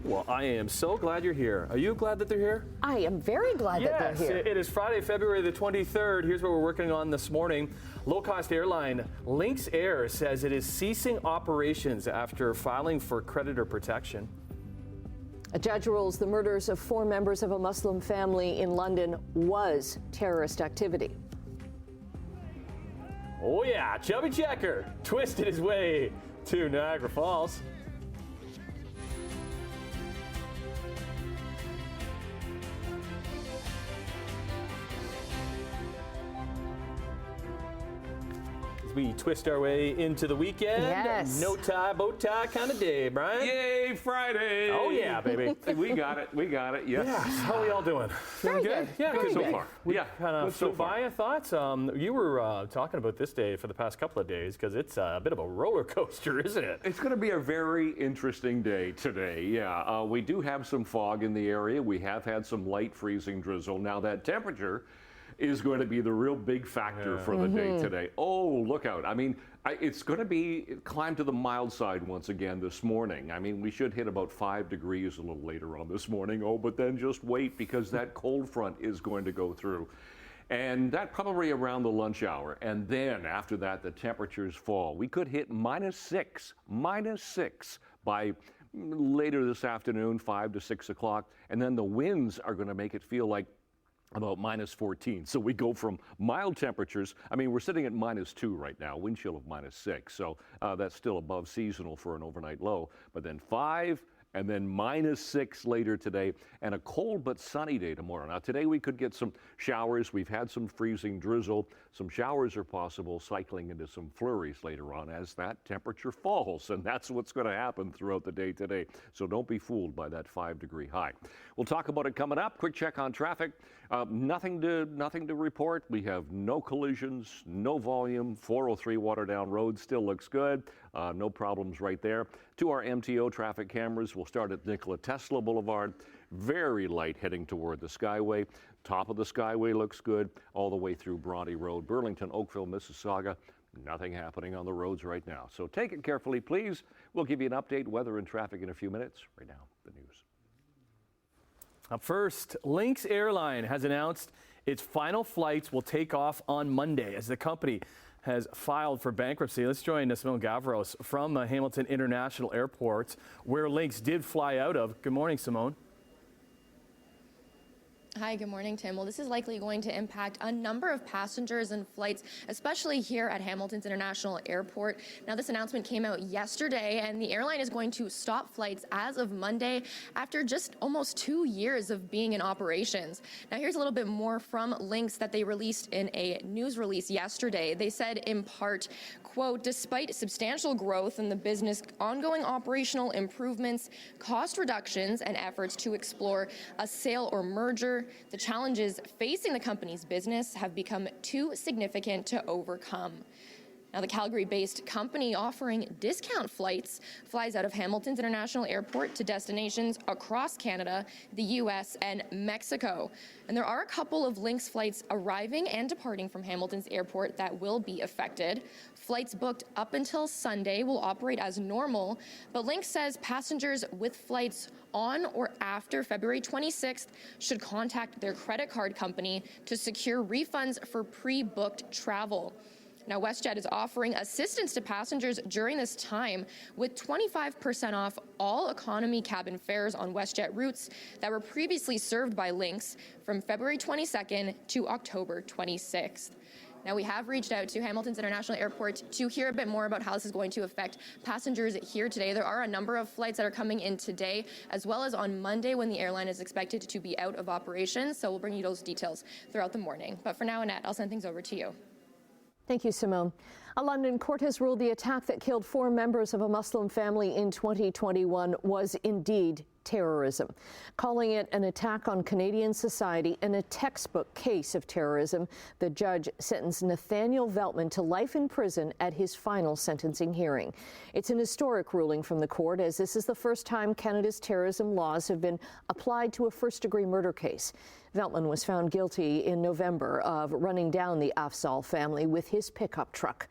Well, I am so glad you're here. Are you glad that they're here? I am very glad that they're here. Yes, it is Friday, February the 23rd. Here's what we're working on this morning. Low-cost airline Lynx Air says it is ceasing operations after filing for creditor protection. A judge rules the murders of 4 members of a Muslim family in London was terrorist activity. Oh yeah, Chubby Checker twisted his way to Niagara Falls. We twist our way into the weekend. Yes. No tie, bow tie kind of day, Brian. Yay, Friday! Oh yeah, baby. We got it. Yes. Yeah. How are y'all doing? Very Feeling good. Yeah, Good so good. far. We Yeah. kind of Good so flew by far. your thoughts. You were talking about this day for the past couple of days because it's a bit of a roller coaster, isn't it? It's going to be a very interesting day today. Yeah, we do have some fog in the area. We have had some light freezing drizzle. Now that temperature is going to be the real big factor for the day today. Oh, look out. I mean, it's going to be climb to the mild side once again this morning. I mean, we should hit about 5 degrees a little later on this morning. Oh, but then just wait because that cold front is going to go through. And that probably around the lunch hour. And then after that, the temperatures fall. We could hit -6 by later this afternoon, 5 to 6 o'clock. And then the winds are going to make it feel like about -14. So we go from mild temperatures. I mean, we're sitting at -2 right now, wind chill of -6. So that's still above seasonal for an overnight low. But then 5 and then -6 later today, and a cold but sunny day tomorrow. Now today we could get some showers. We've had some freezing drizzle. Some showers are possible, cycling into some flurries later on as that temperature falls, and that's what's going to happen throughout the day today. So don't be fooled by that 5-degree high. We'll talk about it coming up. Quick check on traffic. Nothing to report. We have no collisions, no volume. 403 Waterdown Road still looks good. No problems right there. To our MTO traffic cameras, we'll start at Nikola Tesla Boulevard. Very light heading toward the Skyway. Top of the Skyway looks good all the way through Bronte Road, Burlington, Oakville, Mississauga. Nothing happening on the roads right now. So take it carefully, please. We'll give you an update, weather and traffic in a few minutes. Right now, the news. Up first, Lynx Airline has announced its final flights will take off on Monday as the company has filed for bankruptcy. Let's join Simone Gavros from Hamilton International Airport, where Lynx did fly out of. Good morning, Simone. Hi, good morning, Tim. Well, this is likely going to impact a number of passengers and flights, especially here at Hamilton's International Airport. Now, this announcement came out yesterday, and the airline is going to stop flights as of Monday after just almost 2 years of being in operations. Now, here's a little bit more from Lynx that they released in a news release yesterday. They said, in part, quote, despite substantial growth in the business, ongoing operational improvements, cost reductions, and efforts to explore a sale or merger, the challenges facing the company's business have become too significant to overcome. Now, the Calgary-based company offering discount flights flies out of Hamilton's International Airport to destinations across Canada, the U.S., and Mexico. And there are a couple of Lynx flights arriving and departing from Hamilton's airport that will be affected. Flights booked up until Sunday will operate as normal, but Lynx says passengers with flights on or after February 26th should contact their credit card company to secure refunds for pre-booked travel. Now, WestJet is offering assistance to passengers during this time with 25% off all economy cabin fares on WestJet routes that were previously served by Lynx from February 22nd to October 26th. Now, we have reached out to Hamilton's International Airport to hear a bit more about how this is going to affect passengers here today. There are a number of flights that are coming in today, as well as on Monday when the airline is expected to be out of operations. So we'll bring you those details throughout the morning. But for now, Annette, I'll send things over to you. Thank you, Simone. A London court has ruled the attack that killed 4 members of a Muslim family in 2021 was indeed terrorism, calling it an attack on Canadian society and a textbook case of terrorism. The judge sentenced Nathaniel Veltman to life in prison at his final sentencing hearing. It's an historic ruling from the court, as this is the first time Canada's terrorism laws have been applied to a first-degree murder case. Veltman was found guilty in November of running down the Afzal family with his pickup truck.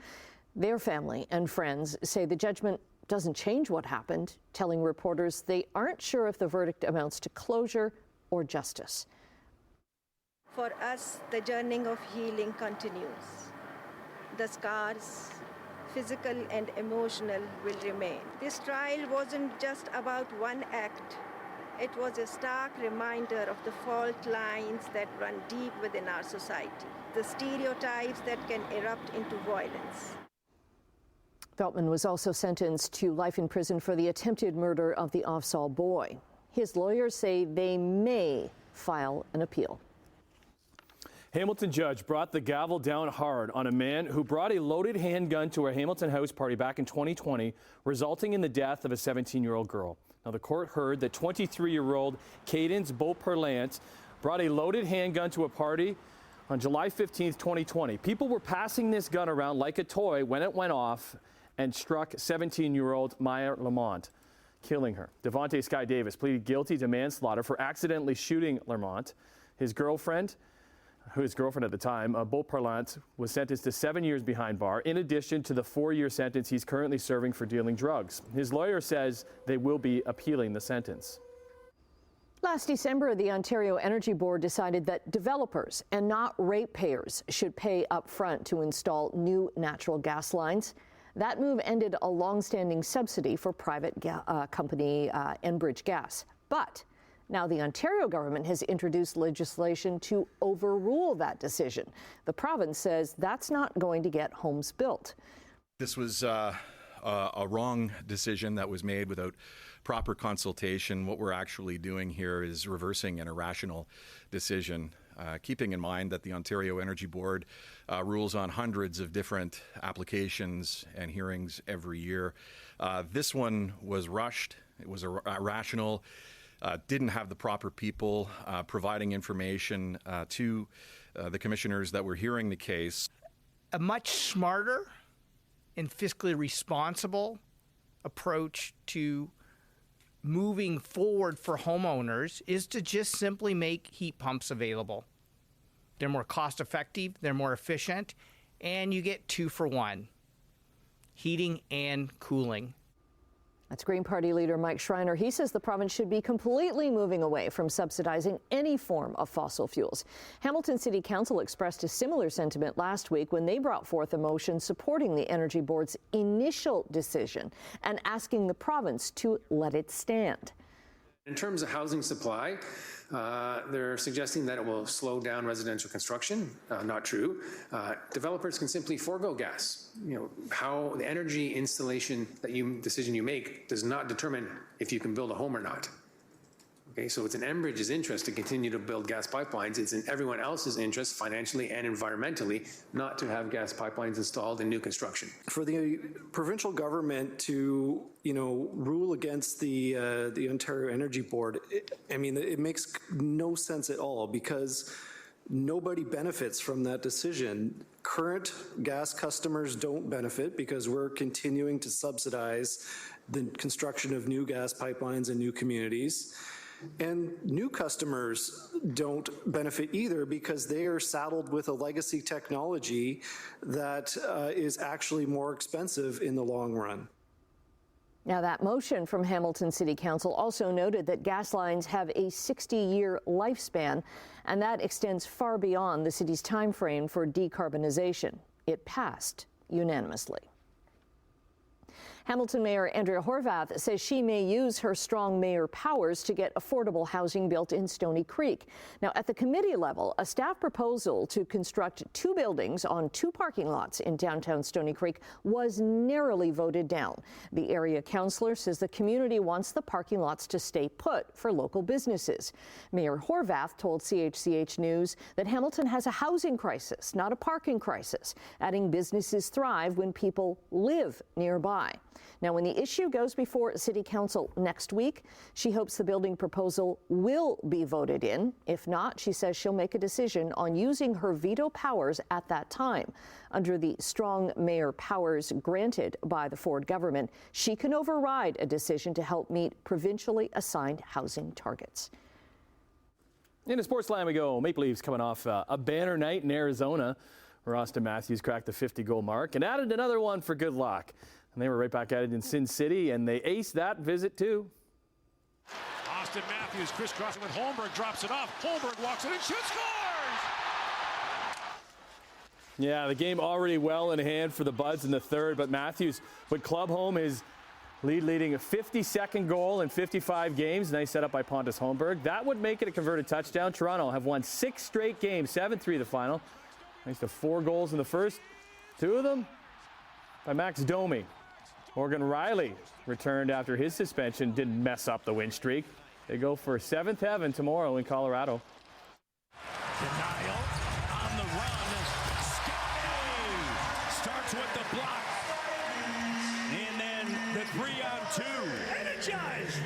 Their family and friends say the judgment doesn't change what happened, telling reporters they aren't sure if the verdict amounts to closure or justice. For us, the journey of healing continues. The scars, physical and emotional, will remain. This trial wasn't just about one act. It was a stark reminder of the fault lines that run deep within our society, the stereotypes that can erupt into violence. Veltman was also sentenced to life in prison for the attempted murder of the Afzal boy. His lawyers say they may file an appeal. Hamilton judge brought the gavel down hard on a man who brought a loaded handgun to a Hamilton house party back in 2020, resulting in the death of a 17-year-old girl. Now, the court heard that 23-year-old Cadence Beauperlant brought a loaded handgun to a party on July 15, 2020. People were passing this gun around like a toy when it went off and struck 17-year-old Maya Lamont, killing her. Devontae Sky Davis pleaded guilty to manslaughter for accidentally shooting Lamont. His girlfriend at the time, Beauperlant, was sentenced to 7 years behind bar, in addition to the 4-year sentence he's currently serving for dealing drugs. His lawyer says they will be appealing the sentence. Last December, the Ontario Energy Board decided that developers and not ratepayers should pay up front to install new natural gas lines. That move ended a long-standing subsidy for private company Enbridge Gas. But now the Ontario government has introduced legislation to overrule that decision. The province says that's not going to get homes built. This was a wrong decision that was made without proper consultation. What we're actually doing here is reversing an irrational decision, keeping in mind that the Ontario Energy Board rules on hundreds of different applications and hearings every year. This one was rushed. It was irrational. Didn't have the proper people providing information to the commissioners that were hearing the case. A much smarter and fiscally responsible approach to moving forward for homeowners is to just simply make heat pumps available. They're more cost effective, they're more efficient, and you get 2 for 1, heating and cooling. That's Green Party leader Mike Schreiner. He says the province should be completely moving away from subsidizing any form of fossil fuels. Hamilton City Council expressed a similar sentiment last week when they brought forth a motion supporting the Energy Board's initial decision and asking the province to let it stand. In terms of housing supply, they're suggesting that it will slow down residential construction. Not true. Developers can simply forego gas. How the energy installation decision you make does not determine if you can build a home or not. Okay, so it's in Enbridge's interest to continue to build gas pipelines. It's in everyone else's interest, financially and environmentally, not to have gas pipelines installed in new construction. For the provincial government to, rule against the Ontario Energy Board, it makes no sense at all because nobody benefits from that decision. Current gas customers don't benefit because we're continuing to subsidize the construction of new gas pipelines in new communities. And new customers don't benefit either because they are saddled with a legacy technology that is actually more expensive in the long run. Now, that motion from Hamilton City Council also noted that gas lines have a 60-year lifespan, and that extends far beyond the city's time frame for decarbonization. It passed unanimously. Hamilton Mayor Andrea Horwath says she may use her strong mayor powers to get affordable housing built in Stoney Creek. Now, at the committee level, a staff proposal to construct 2 buildings on 2 parking lots in downtown Stoney Creek was narrowly voted down. The area councillor says the community wants the parking lots to stay put for local businesses. Mayor Horwath told CHCH News that Hamilton has a housing crisis, not a parking crisis, adding businesses thrive when people live nearby. Now, when the issue goes before City Council next week, she hopes the building proposal will be voted in. If not, she says she'll make a decision on using her veto powers at that time. Under the strong mayor powers granted by the Ford government, she can override a decision to help meet provincially assigned housing targets. In the sports line we go. Maple Leafs coming off a banner night in Arizona, where Austin Matthews cracked the 50-goal mark and added another one for good luck. And they were right back at it in Sin City, and they aced that visit too. Austin Matthews crisscrossing with Holmberg, drops it off. Holmberg walks it and shoots, scores! Yeah, the game already well in hand for the Buds in the third, but Matthews would club home his leading a 52nd goal in 55 games. Nice setup by Pontus Holmberg. That would make it a converted touchdown. Toronto have won 6 straight games, 7-3 the final. Thanks to 4 goals in the first, 2 of them by Max Domi. Morgan Riley returned after his suspension, didn't mess up the win streak. They go for 7th heaven tomorrow in Colorado. Denial on the run. Sky starts with the block. And then the 3-on-2. Energized.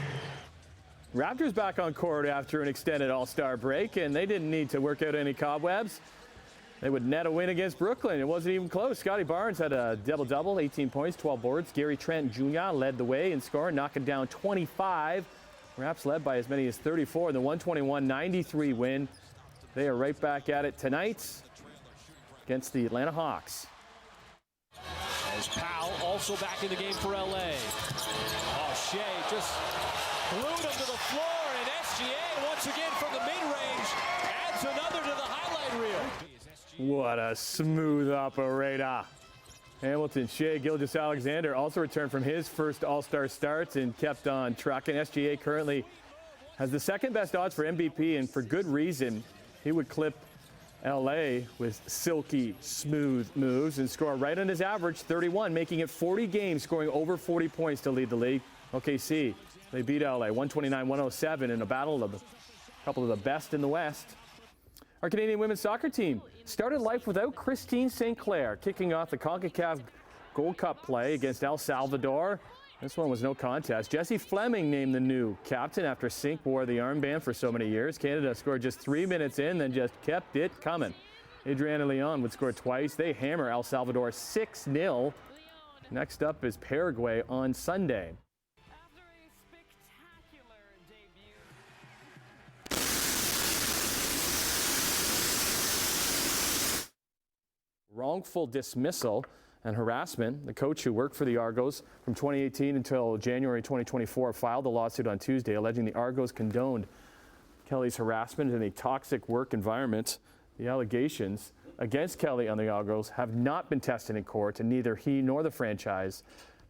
Raptors back on court after an extended All-Star break, and they didn't need to work out any cobwebs. They would net a win against Brooklyn. It wasn't even close. Scotty Barnes had a double-double, 18 points, 12 boards. Gary Trent Jr. led the way in scoring, knocking down 25. Raps led by as many as 34 in the 121-93 win. They are right back at it tonight against the Atlanta Hawks. As Powell also back in the game for LA. Oh, Shea just glued him to the floor, and SGA once again from the mid-range adds another to the highlight reel. What a smooth operator. Hamilton, Shea Gilgeous-Alexander also returned from his first All-Star starts and kept on trucking. SGA currently has the second best odds for MVP, and for good reason. He would clip LA with silky smooth moves and score right on his average, 31, making it 40 games, scoring over 40 points to lead the league. OKC, they beat LA 129-107 in a battle of a couple of the best in the West. Our Canadian women's soccer team started life without Christine St. Clair, kicking off the CONCACAF Gold Cup play against El Salvador. This one was no contest. Jessie Fleming named the new captain after Sink wore the armband for so many years. Canada scored just 3 minutes in, then just kept it coming. Adriana Leon would score twice. They hammer El Salvador 6-0. Next up is Paraguay on Sunday. Wrongful dismissal and harassment. The coach who worked for the Argos from 2018 until January 2024 filed a lawsuit on Tuesday alleging the Argos condoned Kelly's harassment in a toxic work environment. The allegations against Kelly on the Argos have not been tested in court, and neither he nor the franchise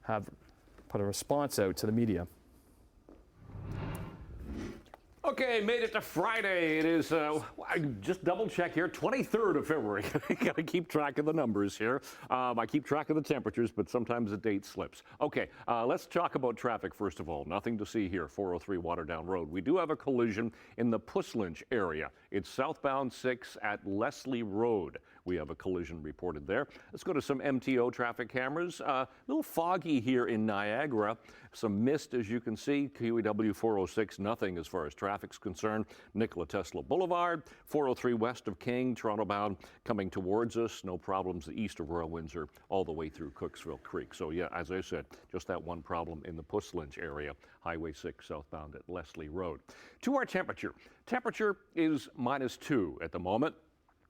have put a response out to the media. Okay, made it to Friday. It is, I just double check here, 23rd of February. Got to keep track of the numbers here. I keep track of the temperatures, but sometimes the date slips. Okay, let's talk about traffic first of all. Nothing to see here, 403 Waterdown Road. We do have a collision in the Puss Lynch area. It's southbound 6 at Leslie Road. We have a collision reported there. Let's go to some MTO traffic cameras. A little foggy here in Niagara. Some mist, as you can see. QEW 406, nothing as far as traffic's concerned. Nikola Tesla Boulevard, 403 west of King, Toronto bound, coming towards us. No problems east of Royal Windsor, all the way through Cooksville Creek. So yeah, as I said, just that one problem in the Puss Lynch area. Highway 6 southbound at Leslie Road. To our temperature. Temperature is -2 at the moment.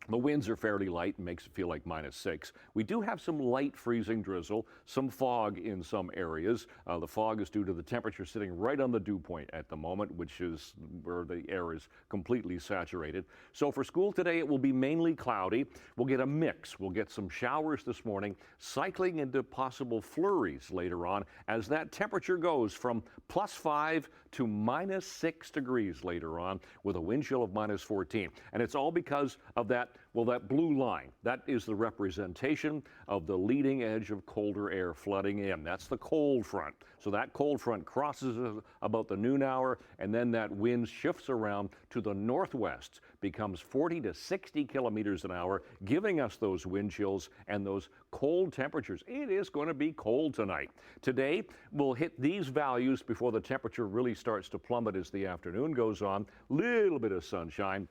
The winds are fairly light and makes it feel like -6. We do have some light freezing drizzle, some fog in some areas. The fog is due to the temperature sitting right on the dew point at the moment, which is where the air is completely saturated. So for school today, it will be mainly cloudy. We'll get a mix. We'll get some showers this morning, cycling into possible flurries later on as that temperature goes from +5 to -6 degrees later on with a wind chill of -14. And it's all because of that blue line. That is the representation of the leading edge of colder air flooding in. That's the cold front. So that cold front crosses about the noon hour, and then that wind shifts around to the northwest, becomes 40 to 60 kilometers an hour, giving us those wind chills and those cold temperatures. It is going to be cold tonight. Today, we'll hit these values before the temperature really starts to plummet as the afternoon goes on. Little bit of sunshine.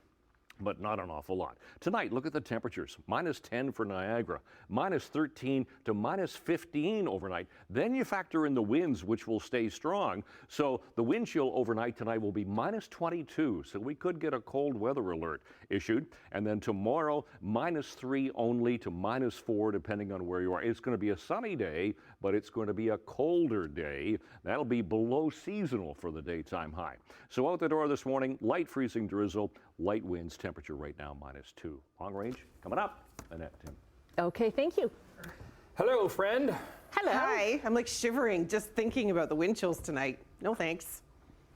but not an awful lot. Tonight, look at the temperatures. -10 for Niagara, -13 to -15 overnight. Then you factor in the winds, which will stay strong. So the wind chill overnight tonight will be -22. So we could get a cold weather alert issued. And then tomorrow, -3 only to -4, depending on where you are. It's going to be a sunny day, but it's going to be a colder day. That'll be below seasonal for the daytime high. So out the door this morning, light freezing drizzle, light winds, temperature right now -2. Long range coming up. Annette, Tim. Okay, thank you. Hello, friend. Hello. Hi. I'm like shivering just thinking about the wind chills tonight. No thanks.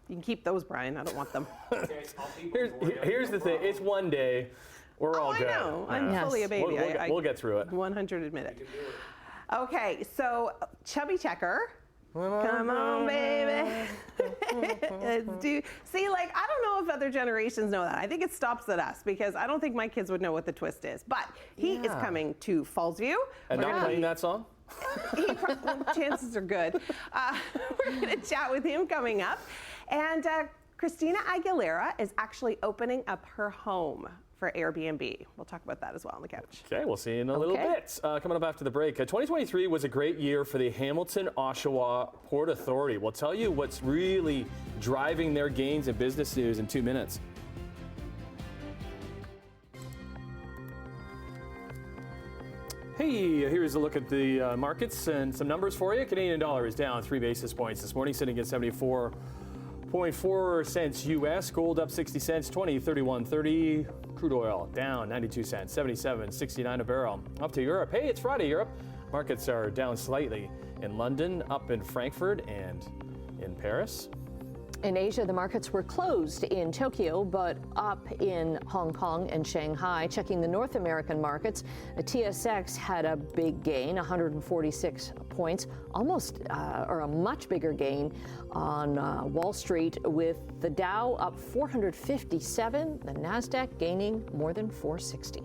You can keep those, Brian. I don't want them. Here's the thing. It's one day. We're all good. I know. I'm fully a baby. We'll get through it. 100 admit it. Okay, so Chubby Checker. Come on, baby. Let's do. See, like, I don't know if other generations know that. I think it stops at us because I don't think my kids would know what the twist is. But he is coming to Fallsview. And not playing that song? Chances are good. We're going to chat with him coming up. And Christina Aguilera is actually opening up her home for Airbnb. We'll talk about that as well on the couch. Okay, we'll see you in a little bit. Coming up after the break. 2023 was a great year for the Hamilton-Oshawa Port Authority. We'll tell you what's really driving their gains in business news in 2 minutes. Hey, here's a look at the markets and some numbers for you. Canadian dollar is down 3 basis points this morning, sitting at 74.4 cents US. Gold up 60 cents, 20.31.30. Crude oil down 92 cents, 77.69 a barrel. Up to Europe. Hey, it's Friday, Europe. Markets are down slightly in London, up in Frankfurt, and in Paris. In Asia, the markets were closed in Tokyo, but up in Hong Kong and Shanghai. Checking the North American markets, the TSX had a big gain, 146 points, almost or a much bigger gain on Wall Street, with the Dow up 457, the NASDAQ gaining more than 460.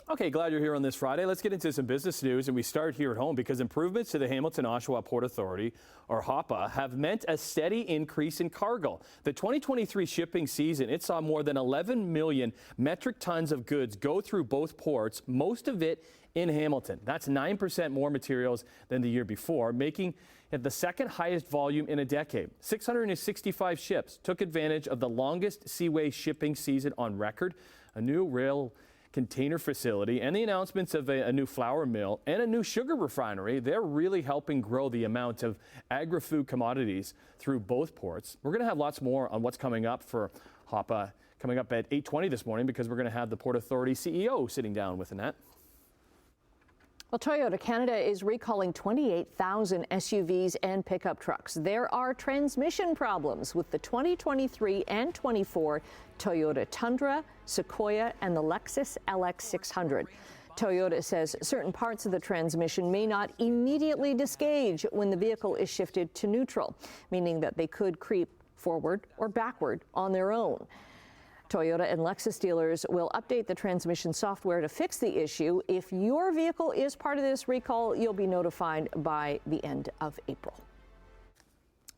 Okay, glad you're here on this Friday. Let's get into some business news, and we start here at home because improvements to the Hamilton-Oshawa Port Authority, or HOPA, have meant a steady increase in cargo. The 2023 shipping season, it saw more than 11 million metric tons of goods go through both ports, most of it in Hamilton. That's 9% more materials than the year before, making it the second highest volume in a decade. 665 ships took advantage of the longest seaway shipping season on record, a new rail container facility, and the announcements of a new flour mill and a new sugar refinery. They're really helping grow the amount of agri-food commodities through both ports. We're going to have lots more on what's coming up for HOPA coming up at 8:20 this morning, because we're going to have the Port Authority CEO sitting down with Annette. Well, Toyota Canada is recalling 28,000 SUVs and pickup trucks. There are transmission problems with the 2023 and 24 Toyota Tundra, Sequoia, and the Lexus LX600. Toyota says certain parts of the transmission may not immediately disengage when the vehicle is shifted to neutral, meaning that they could creep forward or backward on their own. Toyota and Lexus dealers will update the transmission software to fix the issue. If your vehicle is part of this recall, you'll be notified by the end of April.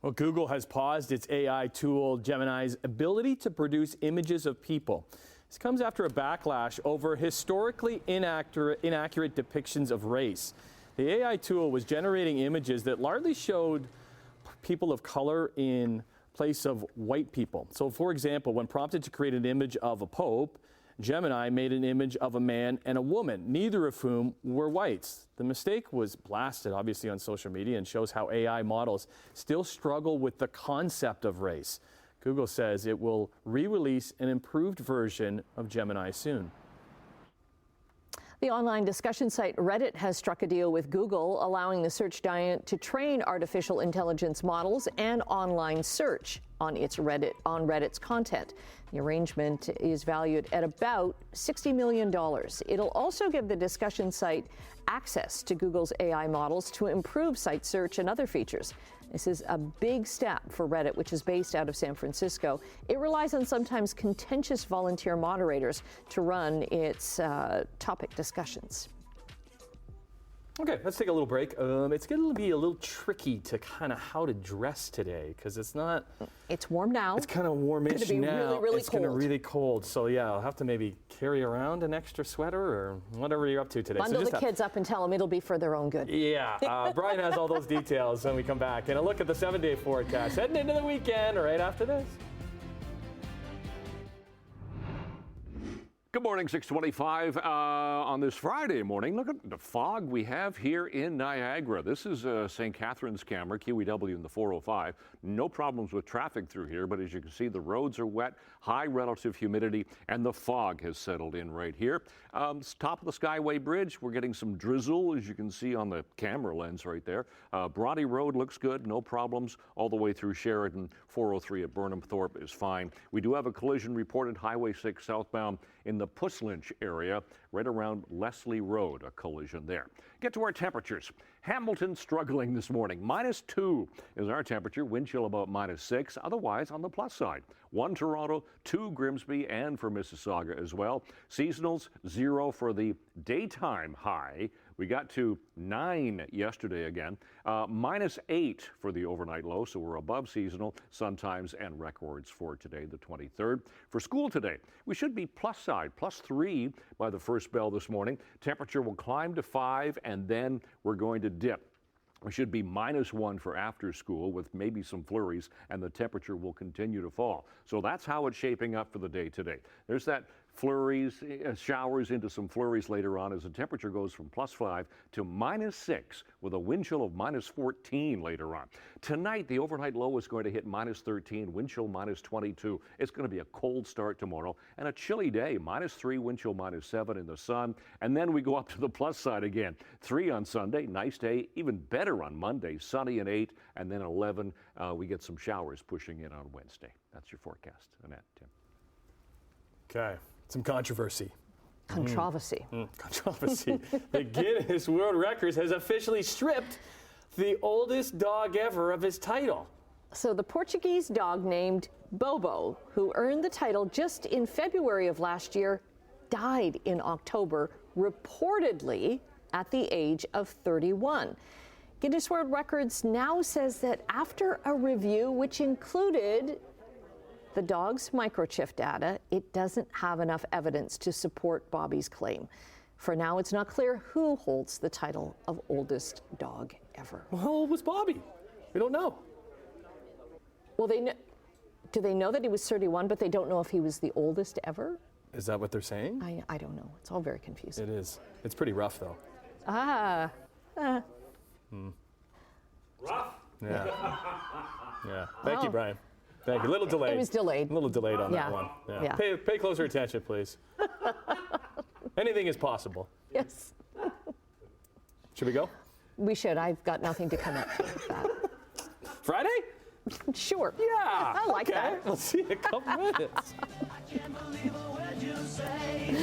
Well, Google has paused its AI tool Gemini's ability to produce images of people. This comes after a backlash over historically inaccurate depictions of race. The AI tool was generating images that largely showed people of color in place of white people. So, for example, when prompted to create an image of a pope, Gemini made an image of a man and a woman, neither of whom were whites. The mistake was blasted, obviously, on social media and shows how AI models still struggle with the concept of race. Google says it will re-release an improved version of Gemini soon. The online discussion site Reddit has struck a deal with Google, allowing the search giant to train artificial intelligence models and online search on Reddit's content. The arrangement is valued at about $60 million. It'll also give the discussion site access to Google's AI models to improve site search and other features. This is a big step for Reddit, which is based out of San Francisco. It relies on sometimes contentious volunteer moderators to run its topic discussions. Okay, let's take a little break. It's going to be a little tricky to kind of how to dress today because it's not. It's warm now. It's kind of warmish it's gonna be now. Really, really it's cold. going to be really cold. So yeah, I'll have to maybe carry around an extra sweater or whatever you're up to today. Bundle the kids up and tell them it'll be for their own good. Yeah, Brian has all those details when we come back. And a look at the 7-day forecast heading into the weekend right after this. Good morning, 6:25 on this Friday morning. Look at the fog we have here in Niagara. This is St. Catharines camera, QEW in the 405. No problems with traffic through here, but as you can see, the roads are wet, high relative humidity, and the fog has settled in right here. Top of the Skyway Bridge, we're getting some drizzle, as you can see on the camera lens right there. Brodie Road looks good, no problems all the way through Sheridan. 403 at Burnham Thorpe is fine. We do have a collision reported Highway 6 southbound in the Puslinch area, right around Leslie Road, a collision there. Get to our temperatures. Hamilton struggling this morning. -2 is our temperature, wind chill about -6. Otherwise, on the plus side, 1 Toronto, 2 Grimsby, and for Mississauga as well. Seasonals, 0 for the daytime high. We got to 9 yesterday again. -8 for the overnight low, so we're above seasonal, sun times and records for today, the 23rd. For school today, we should be plus side, +3 by the first bell this morning. Temperature will climb to 5, and then we're going to dip. We should be -1 for after school with maybe some flurries, and the temperature will continue to fall. So that's how it's shaping up for the day today. There's that flurries, showers into some flurries later on as the temperature goes from +5 to -6 with a wind chill of -14 later on. Tonight, the overnight low is going to hit -13, wind chill -22. It's going to be a cold start tomorrow and a chilly day, -3, wind chill -7 in the sun. And then we go up to the plus side again. 3 on Sunday, nice day, even better on Monday, sunny and 8, and then 11. We get some showers pushing in on Wednesday. That's your forecast. Annette, Tim. Okay. Some controversy. Controversy. Controversy. The Guinness World Records has officially stripped the oldest dog ever of his title. So the Portuguese dog named Bobo, who earned the title just in February of last year, died in October, reportedly at the age of 31. Guinness World Records now says that after a review, which included the dog's microchip data, it doesn't have enough evidence to support Bobby's claim. For now, it's not clear who holds the title of oldest dog ever. Well, how old was Bobby? We don't know. Well, do they know that he was 31, but they don't know if he was the oldest ever? Is that what they're saying? I don't know. It's all very confusing. It is. It's pretty rough, though. Rough? Yeah. Yeah. Thank you, Brian. Thank you. A little delayed. It was delayed. A little delayed on that Yeah. one. Yeah. Pay closer attention, please. Anything is possible. Yes. Should we go? We should. I've got nothing to come up with that. Friday? Sure. Yeah. I like okay. that. We'll see you in a couple minutes. I can't believe a word you say.